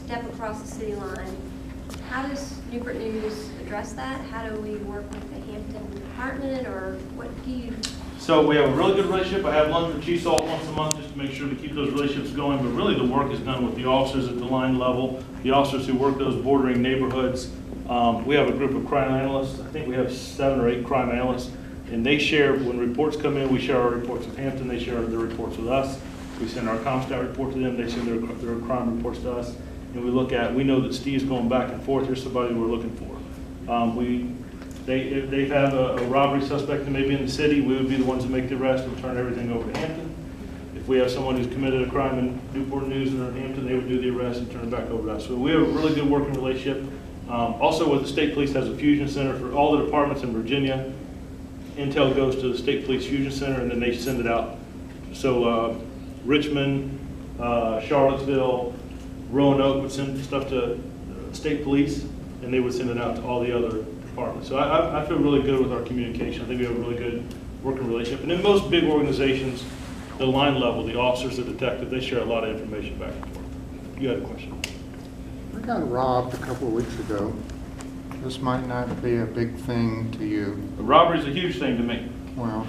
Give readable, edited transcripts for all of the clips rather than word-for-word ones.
step across the city line. How does Newport News address that? How do we work with the Hampton department, or what do you? So we have a really good relationship. I have lunch with Chief Salt once a month just to make sure to keep those relationships going. But really the work is done with the officers at the line level, the officers who work those bordering neighborhoods. We have a group of crime analysts. I think we have 7 or 8 crime analysts. And they share, when reports come in, we share our reports with Hampton. They share their reports with us. We send our CompStat report to them. They send their crime reports to us. And we know that Steve's going back and forth. Here's somebody we're looking for. If they have a robbery suspect that may be in the city, we would be the ones that make the arrest and turn everything over to Hampton. If we have someone who's committed a crime in Newport News and they're in Hampton, they would do the arrest and turn it back over to us. So we have a really good working relationship. Also, with the state police has a fusion center for all the departments in Virginia. Intel goes to the state police fusion center and then they send it out. So Richmond, Charlottesville, Roanoke would send stuff to state police, and they would send it out to all the other departments. So I feel really good with our communication. I think we have a really good working relationship. And in most big organizations, the line level, the officers, the detectives, they share a lot of information back and forth. You had a question? I got robbed a couple of weeks ago. This might not be a big thing to you. A robbery is a huge thing to me. Well,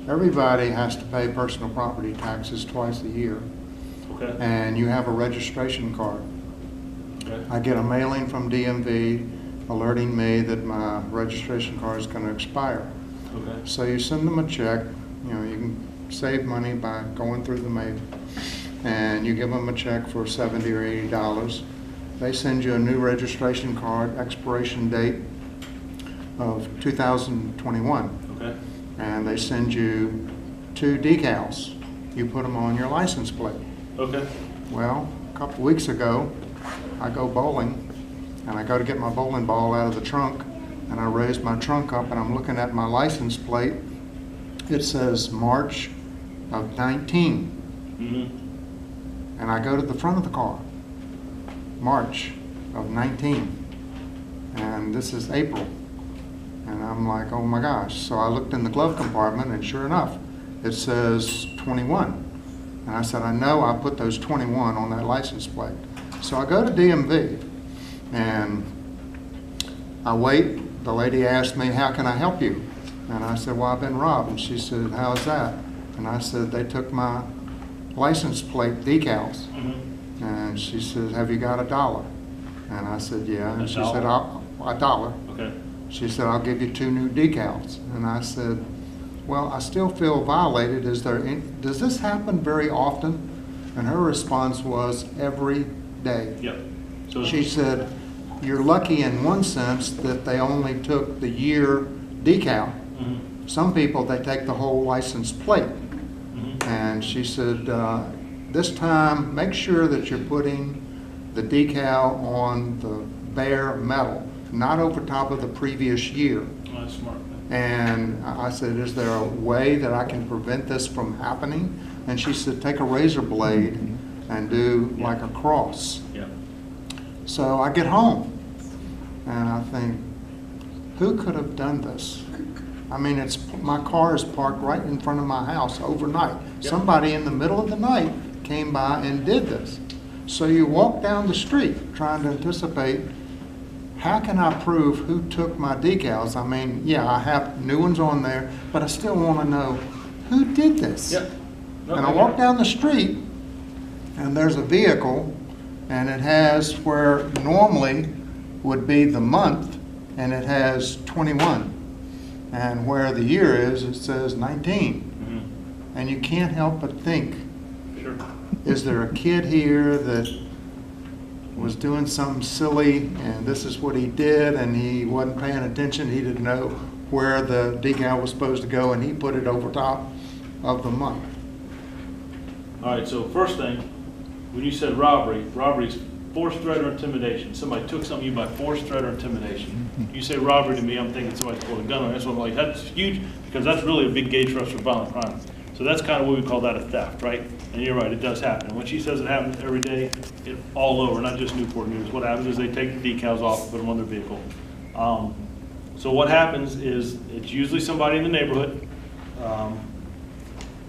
everybody has to pay personal property taxes twice a year. Okay. And you have a registration card. Okay. I get a mailing from DMV alerting me that my registration card is going to expire. Okay. So you send them a check. You know, you can save money by going through the mail. And you give them a check for $70 or $80. They send you a new registration card, expiration date of 2021. Okay. And they send you 2 decals. You put them on your license plate. Okay. Well, a couple of weeks ago, I go bowling, and I go to get my bowling ball out of the trunk, and I raise my trunk up, and I'm looking at my license plate. It says March of 19. Mm-hmm. And I go to the front of the car, March of 19. And this is April. And I'm like, oh my gosh. So I looked in the glove compartment, and sure enough, it says 21. And I said, I know I put those 21 on that license plate. So I go to DMV, and I wait. The lady asked me, how can I help you? And I said, well, I've been robbed. And she said, how's that? And I said, they took my license plate decals. Mm-hmm. And she said, have you got $1? And I said, yeah. And she said, $1. Okay. She said, I'll give you 2 new decals. And I said, well, I still feel violated. Does this happen very often? And her response was, every day. Yep. So She said, you're lucky in one sense that they only took the year decal. Mm-hmm. Some people, they take the whole license plate. Mm-hmm. And she said, this time, make sure that you're putting the decal on the bare metal, not over top of the previous year. Oh, that's smart. And I said, is there a way that I can prevent this from happening? And she said, take a razor blade and do like a cross. Yeah. So I get home, and I think, who could have done this? I mean, my car is parked right in front of my house overnight. Yep. Somebody in the middle of the night came by and did this. So you walk down the street trying to anticipate, how can I prove who took my decals? I mean, yeah, I have new ones on there, but I still want to know who did this. Yep. No, And I walk down the street, and there's a vehicle, and it has where normally would be the month, and it has 21. And where the year is, it says 19. Mm-hmm. And you can't help but think, Sure. is there a kid here that was doing something silly, and this is what he did, and he wasn't paying attention, he didn't know where the decal was supposed to go, and he put it over top of the month. All right, so first thing, when you said robbery is force, threat, or intimidation. Somebody took something you by force, threat, or intimidation. You say robbery to me, I'm thinking somebody pulled a gun on it. So I'm like, that's huge, because that's really a big gauge for us for violent crime. So that's kind of what we call that a theft, right? And you're right, it does happen. When she says it happens every day, all over, not just Newport News. What happens is they take the decals off and put them on their vehicle. So what happens is it's usually somebody in the neighborhood,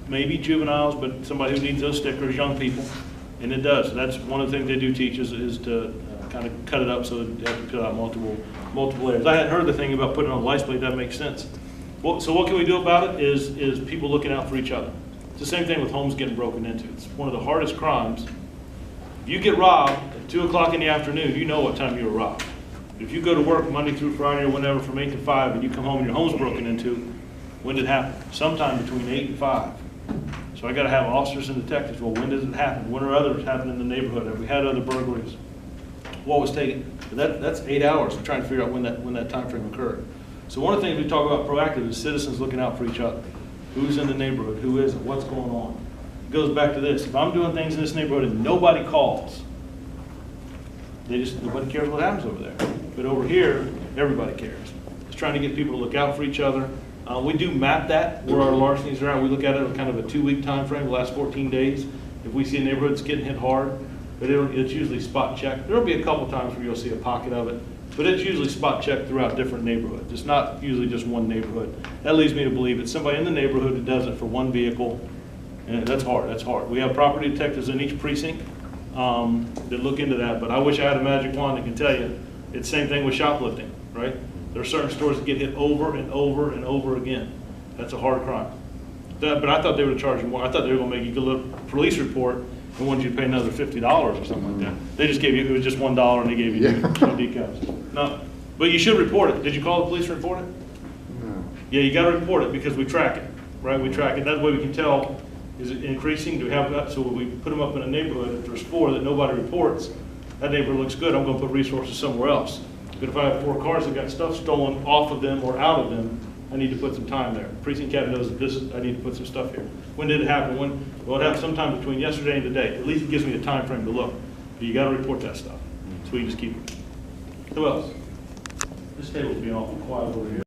maybe juveniles, but somebody who needs those stickers, young people. And it does. That's one of the things they do teach is to kind of cut it up so that you have to put out multiple layers. I hadn't heard the thing about putting on a license plate. That makes sense. Well, so what can we do about it is people looking out for each other. It's the same thing with homes getting broken into. It's one of the hardest crimes. If you get robbed at 2 o'clock in the afternoon, you know what time you were robbed. If you go to work Monday through Friday or whenever from 8 to 5 and you come home and your home's broken into, when did it happen? Sometime between 8 and 5. So I got to have officers and detectives. Well, when does it happen? When are others happening in the neighborhood? Have we had other burglaries? What was taken? That's 8 hours of trying to figure out when that time frame occurred. So one of the things we talk about proactive is citizens looking out for each other. Who's in the neighborhood? Who isn't? What's going on? It goes back to this. If I'm doing things in this neighborhood and nobody calls, nobody cares what happens over there. But over here, everybody cares. It's trying to get people to look out for each other. We do map that where our larcenies are at. We look at it in kind of a 2-week time frame, the last 14 days. If we see a neighborhood that's getting hit hard, but it's usually spot checked. There'll be a couple times where you'll see a pocket of it, but it's usually spot checked throughout different neighborhoods. It's not usually just one neighborhood. That leads me to believe it's somebody in the neighborhood who does it for one vehicle, and that's hard. That's hard. We have property detectives in each precinct that look into that, but I wish I had a magic wand that can tell you. It's the same thing with shoplifting, right? There are certain stores that get hit over and over and over again. That's a hard crime. But I thought they would charge you more. I thought they were going to make you go to a police report and wanted you to pay another $50 or something like that. They just gave you, it was just $1 and they gave you no decals. No, but you should report it. Did you call the police and report it? No. Yeah, you got to report it because we track it, right? We track it. That way we can tell, is it increasing? Do we have that? So when we put them up in a neighborhood, if there's 4 that nobody reports, that neighborhood looks good, I'm going to put resources somewhere else. But if I have 4 cars that got stuff stolen off of them or out of them, I need to put some time there. Precinct captain knows that I need to put some stuff here. When did it happen? Well, it happened sometime between yesterday and today. At least it gives me a time frame to look. But you got to report that stuff. So we just keep it. Who else? This table's being awful quiet over here.